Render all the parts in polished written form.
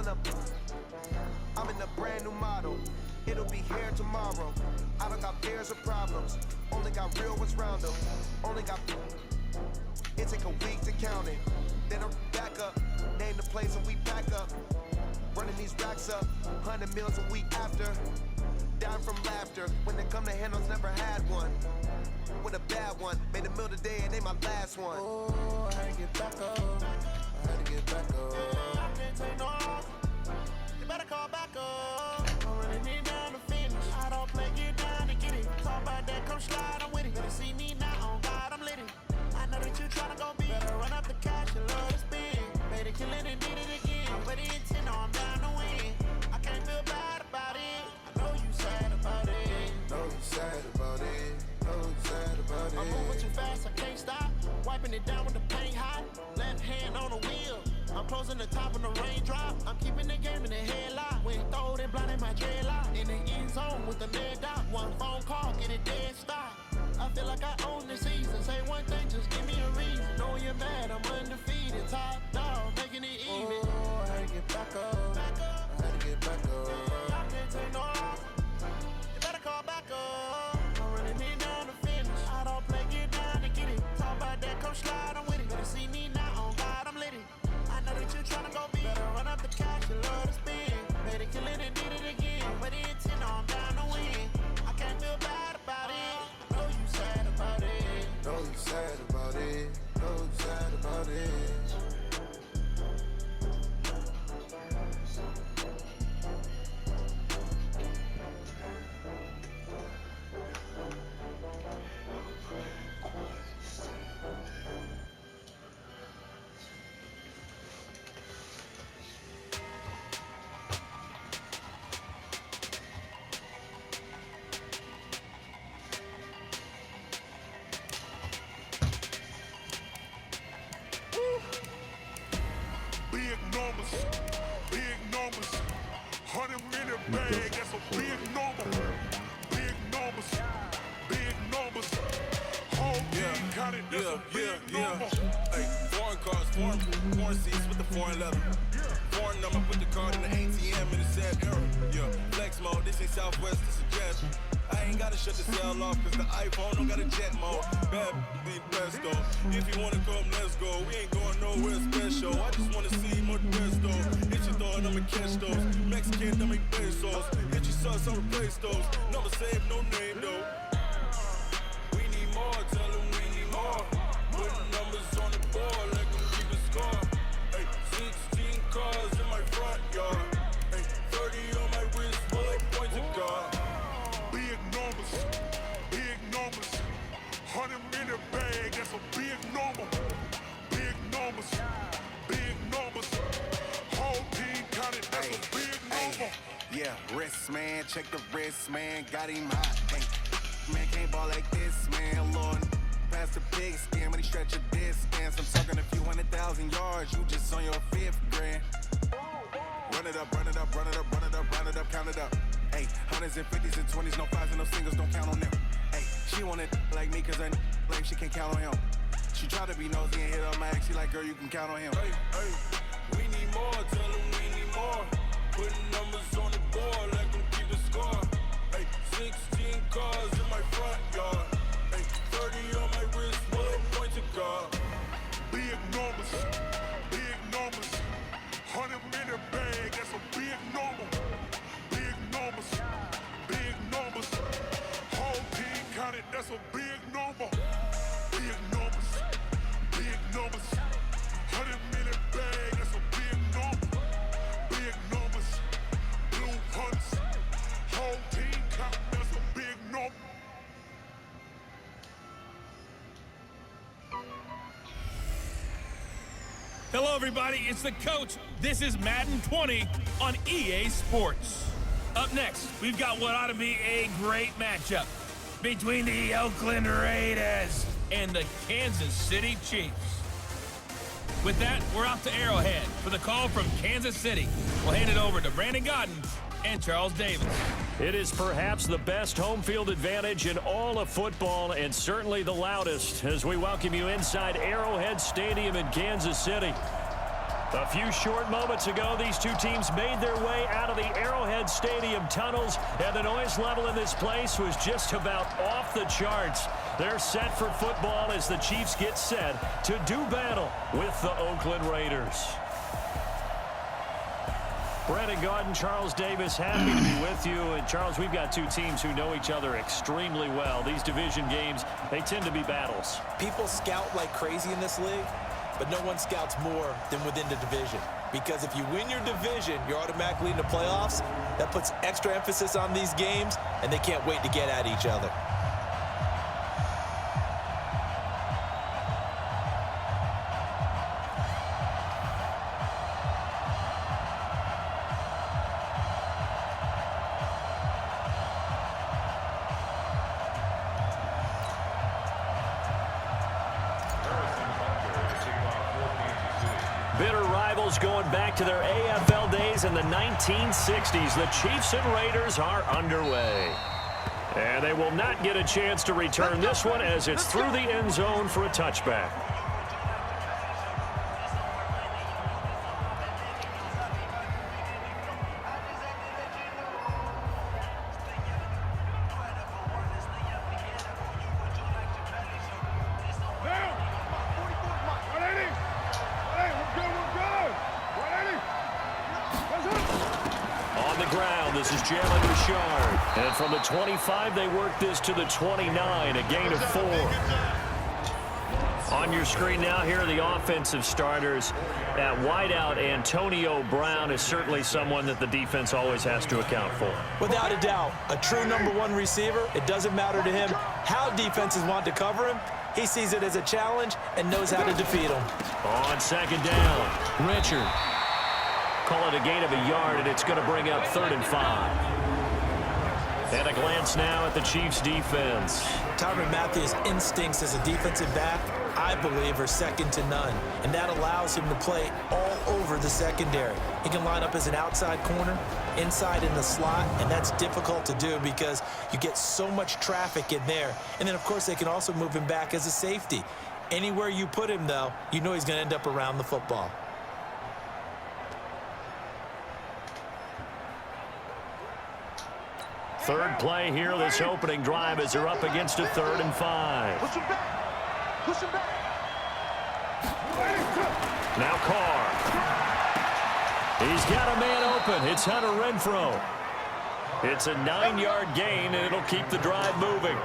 on a, I'm in a brand new model. It'll be here tomorrow. I don't got fears or problems. Only got real ones round them. Only got. It take a week to count it. Then I'm back up. Name the place and we back up. Running these racks up. 100 meals a week after. Dying from laughter. When they come to handles, never had one. With a bad one. Made a meal today and they my last one. Oh, I had to get back up. I had to get back up. I can't take no off. You better call back up. I'm running it down to finish. I don't play, get down to get it. Talk about that, come slide, I'm with it. Better see me now, on God, I'm lit it. I know that you tryna go big. Better run up the cash and love to spend. Made a killing and did it again. But the intent, no, I'm down to win. I can't feel bad about it. I know you sad about it. Know you sad about it. Know you sad about it. I'm moving too fast, I can't stop. Wiping it down with the paint hot. Left hand on the wheel. I'm closing the top of the raindrop. I'm keeping the game in the headlock. When throwed and blinded my dreadlock. In the end zone with the lead dot. One phone call, get it dead stop. I feel like I own the season. Say one thing, just give me a reason. Know you're mad, I'm undefeated. Top dog, making it even. Oh, I had to get back up. I had to get back up. I can't take no off. You better call back up. I'm running it down to finish. I don't play, get down to get it. Talk about that, come slide, I'm with it. Better see me now, on God, I'm lit it. I know that you're tryna go big. Better run up the cash and love to spend. Made a killing and did it again. But the intent, no, I'm down to win. I can't feel bad about it. I know you sad about it. Know you sad about it. Know you sad about it. Big numbers, big numbers. 100 in the bag, that's a big number. Big numbers, big numbers. Whole team counted, that's a big number. Hey, foreign cars, foreign seats with the foreign leather. Foreign number, put the card in the ATM in the sad era. Yeah, flex mode, this ain't Southwest, this is Jazz. I ain't gotta shut the cell off, cause the iPhone don't got a jet mode. Bad be best though. If you wanna come, let's go. We ain't going nowhere special. I just wanna see more best though. Hit your thought, I'ma catch those. Mexican, I'ma pesos. Hit your sauce, I'ma replace those. Number save, no name though. We need more, tell them we need more. Putting numbers on the board like I'm keeping score. Hey, 16 cars in my front yard. Hey, 30 on my wrist, bullet points to God. Big numbers, big numbers. 100 in the bag, that's a big number. Big numbers, big numbers. Whole team counted, that's a big number. Yeah, wrist man, check the wrist man, got him hot. Hey, man can't ball like this, man. Lord, past the big skin when he stretch a distance. I'm talking a few 100,000 yards, you just on your 5th grand. Run it up, run it up, run it up, run it up, run it up, count it up. Hey, hundreds and 50s and 20s, no 5s and no singles, don't count on them. Hey, she wanted like me cause I like she can't count on him. She tried to be nosy and hit up my ex, she like, girl, you can count on him. Hey, hey, we need more, tell them we need more. Putting numbers on the board like I'm keeping score. Hey, 16 cars in my front yard. Hey, 30 on my wrist, bullet point to God. Big numbers, big numbers. 100 in the bag, that's a big number. Big numbers, big numbers. Whole team counted, that's a big number. Big numbers, big numbers. 100 in the bag, that's a big number. Big numbers, blue hunts. Whole team counted, that's a big number. Hello, everybody. It's the coach. This is Madden 20 on EA Sports. Up next, we've got what ought to be a great matchup between the Oakland Raiders and the Kansas City Chiefs. With that, we're off to Arrowhead for the call from Kansas City. We'll hand it over to Brandon Godden and Charles Davis. It is perhaps the best home field advantage in all of football, and certainly the loudest, as we welcome you inside Arrowhead Stadium in Kansas City. A few short moments ago, these two teams made their way out of the Arrowhead Stadium tunnels, and the noise level in this place was just about off the charts. They're set for football as the Chiefs get set to do battle with the Oakland Raiders. Brandon Gaudin, Charles Davis, happy to be with you. And Charles, we've got two teams who know each other extremely well. These division games, they tend to be battles. People scout like crazy in this league, but no one scouts more than within the division. Because if you win your division, you're automatically in the playoffs. That puts extra emphasis on these games, and they can't wait to get at each other. Bitter rivals going back to their AFL days in the 1960s. The Chiefs and Raiders are underway. And they will not get a chance to return this one as it's through the end zone for a touchback. This is Jalen Richard. And from the 25, they work this to the 29, a gain of 4. On your screen now, here are the offensive starters. At wideout, Antonio Brown is certainly someone that the defense always has to account for. Without a doubt, a true #1 receiver. It doesn't matter to him how defenses want to cover him. He sees it as a challenge and knows how to defeat him. On second down, Richard. Call it a gain of a yard, and it's going to bring up 3rd and 5. And a glance now at the Chiefs' defense. Tyrann Mathieu's instincts as a defensive back, I believe, are second to none. And that allows him to play all over the secondary. He can line up as an outside corner, inside in the slot, and that's difficult to do because you get so much traffic in there. And then, of course, they can also move him back as a safety. Anywhere you put him, though, you know he's going to end up around the football. Third play here, this opening drive as they're up against a 3rd and 5. Push him back. Push him back. Now Carr. He's got a man open. It's Hunter Renfrow. It's a 9-yard gain, and it'll keep the drive moving.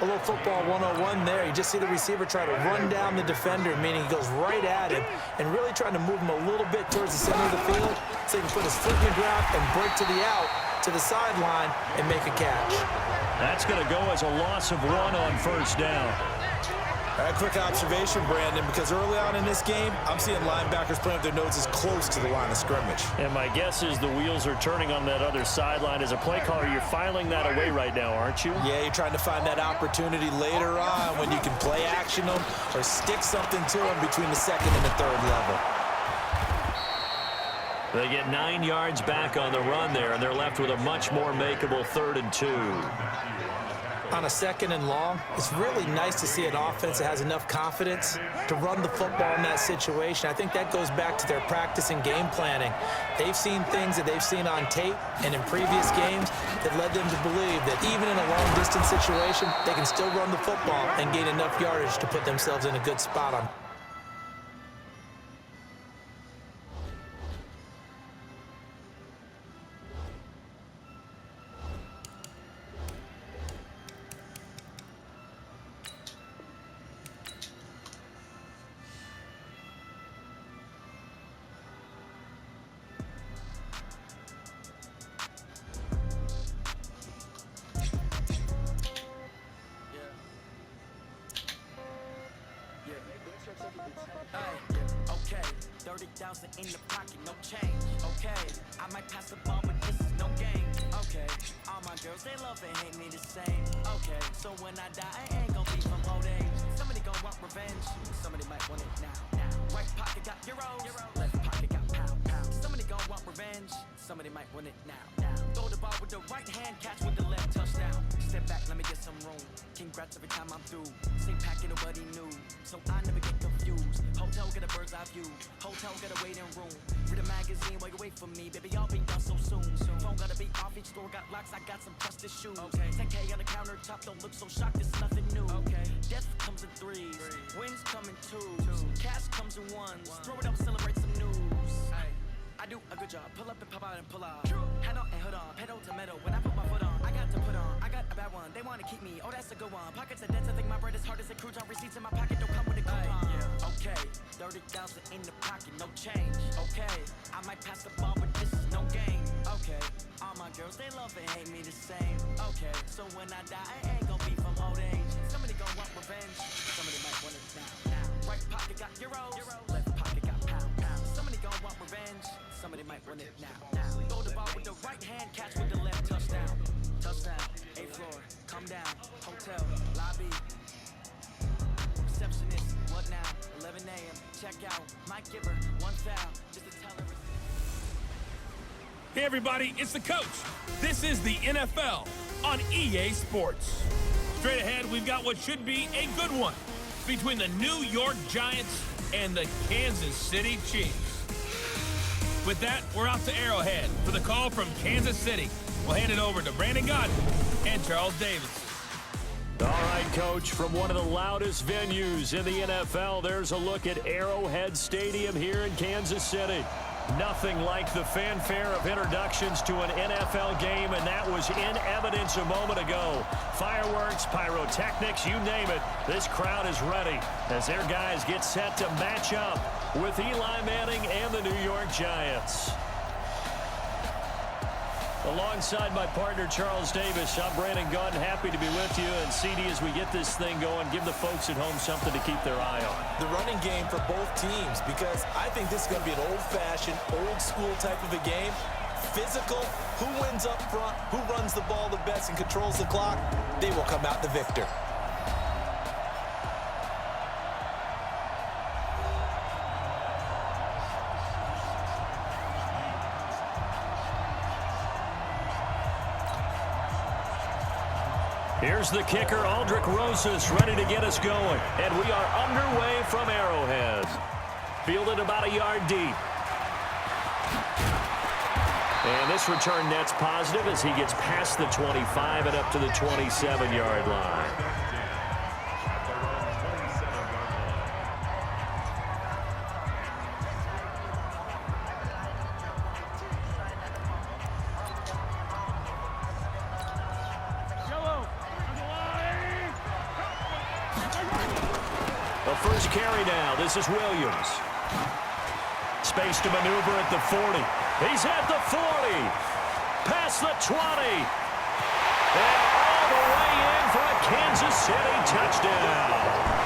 A little football 101 there. You just see the receiver try to run down the defender, meaning he goes right at him and really trying to move him a little bit towards the center of the field so he can put his foot in the ground and break to the out, to the sideline, and make a catch. That's going to go as a loss of 1 on 1st down. All right, quick observation, Brandon, because early on in this game, I'm seeing linebackers playing with their noses close to the line of scrimmage. And my guess is the wheels are turning on that other sideline. As a play caller, you're filing that away right now, aren't you? Yeah, you're trying to find that opportunity later on when you can play action them or stick something to them between the 2nd and the 3rd level. They get 9 yards back on the run there, and they're left with a much more makeable 3rd and 2. On a 2nd and long, it's really nice to see an offense that has enough confidence to run the football in that situation. I think that goes back to their practice and game planning. They've seen things that they've seen on tape and in previous games that led them to believe that even in a long-distance situation, they can still run the football and gain enough yardage to put themselves in a good spot on. Okay, 30,000 in the pocket, no change. Okay, I might pass the ball, but this is no game. Okay, all my girls, they love and hate me the same. Okay, so when I die, I ain't gonna be from old age. Somebody gon' want revenge, somebody might want it now. Right pocket got euros, left pocket got pound. Somebody gon' want revenge, somebody might want it now. Throw the ball with the right hand, catch with the left, touchdown. Step back, let me get some room. Congrats every time I'm through. Say packing nobody new, so I never get confused. views. Hotel get a bird's eye view. Hotel get a waiting room. Read a magazine while you wait for me, baby. I'll be done so soon. Phone gotta be off, each store got locks. I got some trusted shoes. 10K on the countertop, don't look so shocked. It's nothing new. Death comes in threes, wins come in twos, cash comes in ones. Throw it up, celebrate some news. I do a good job. Pull up and pop out and pull out. Head on and hood on, pedal to metal. When I put my foot on, I got to put on. I got a bad one. They wanna keep me. Oh, that's a good one. Pockets are dense. I think my bread is hard as a crouton. Receipts in my pocket don't come with a coupon. Okay, 30,000 in the pocket, no change. Okay, I might pass the ball, but this is no game. Okay, all my girls they love and hate me the same. Okay, so when I die, I ain't gon' be from old age. Somebody gon' want revenge. Somebody might want it now. Right pocket got euros. Left pocket got pounds. Somebody gon' want revenge. Somebody might win it now. Throw the ball with the right hand, catch with the left. Touchdown, touchdown. 8th floor, come down. Hotel, lobby. Receptionist, what now? 11 a.m. Check out. Mike Giver, one foul. Just to tell her. Hey everybody, it's the coach. This is the NFL on EA Sports. Straight ahead, we've got what should be a good one between the New York Giants and the Kansas City Chiefs. With that, we're out to Arrowhead for the call from Kansas City. We'll hand it over to Brandon Godden and Charles Davis. All right, Coach, from one of the loudest venues in the NFL, there's a look at Arrowhead Stadium here in Kansas City. Nothing like the fanfare of introductions to an NFL game, and that was in evidence a moment ago. Fireworks, pyrotechnics, you name it. This crowd is ready as their guys get set to match up with Eli Manning and the New York Giants. Alongside my partner, Charles Davis, I'm Brandon Godden. Happy to be with you. And CD, as we get this thing going, give the folks at home something to keep their eye on. The running game for both teams, because I think this is going to be an old-fashioned, old-school type of a game. Physical, who wins up front, who runs the ball the best and controls the clock, they will come out the victor. Here's the kicker, Aldrick Rosas, ready to get us going. And we are underway from Arrowhead. Fielded about a yard deep. And this return net's positive as he gets past the 25 and up to the 27-yard line. First carry now. This is Williams. Space to maneuver at the 40. He's at the 40. Past the 20. And all the way in for a Kansas City touchdown.